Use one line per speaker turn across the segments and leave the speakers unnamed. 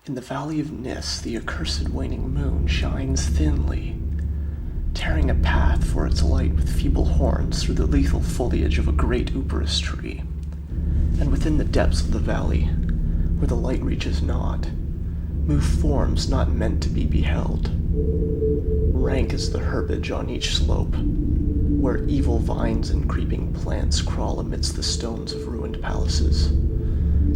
In the valley of Nis, the accursed waning moon shines thinly, tearing a path for its light with feeble horns through the lethal foliage of a great uperus tree. And within the depths of the valley, where the light reaches not, move forms not meant to be beheld. Rank is the herbage on each slope, where evil vines and creeping plants crawl amidst the stones of ruined palaces,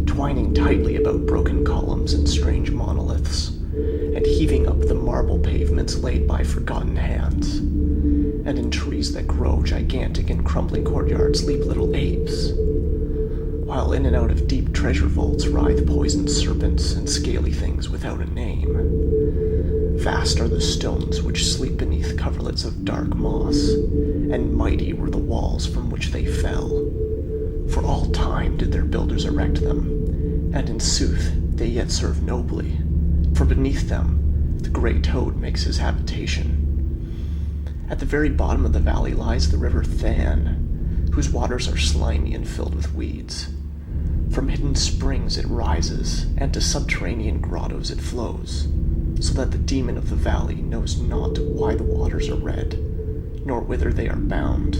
twining tightly about broken columns and strange monoliths, and heaving up the marble pavements laid by forgotten hands. And in trees that grow gigantic in crumbling courtyards leap little apes, while in and out of deep treasure vaults writhe poisoned serpents and scaly things without a name. Vast are the stones which sleep beneath coverlets of dark moss, and mighty were the walls from which they fell. For all time did their builders erect them, and in sooth they yet serve nobly, for beneath them the great toad makes his habitation. At the very bottom of the valley lies the river Than, whose waters are slimy and filled with weeds. From hidden springs it rises, and to subterranean grottos it flows, so that the demon of the valley knows not why the waters are red, nor whither they are bound.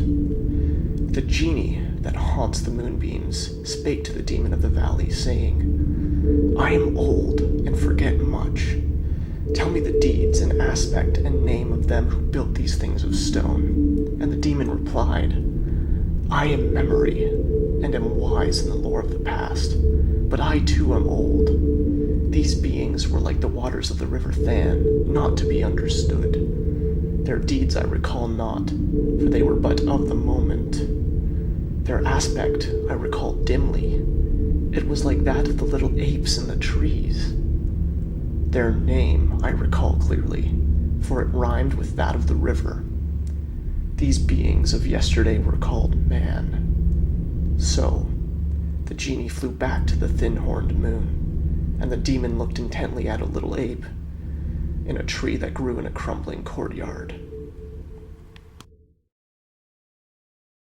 The genie that haunts the moonbeams spake to the demon of the valley, saying, "I am old and forget much. Tell me the deeds and aspect and name of them who built these things of stone." And the demon replied, "I am memory, and am wise in the lore of the past, but I too am old. These beings were like the waters of the river Than, not to be understood. Their deeds I recall not, for they were but of the moment. Their aspect I recall dimly. It was like that of the little apes in the trees. Their name I recall clearly, for it rhymed with that of the river. These beings of yesterday were called man." So, the genie flew back to the thin-horned moon, and the demon looked intently at a little ape in a tree that grew in a crumbling courtyard.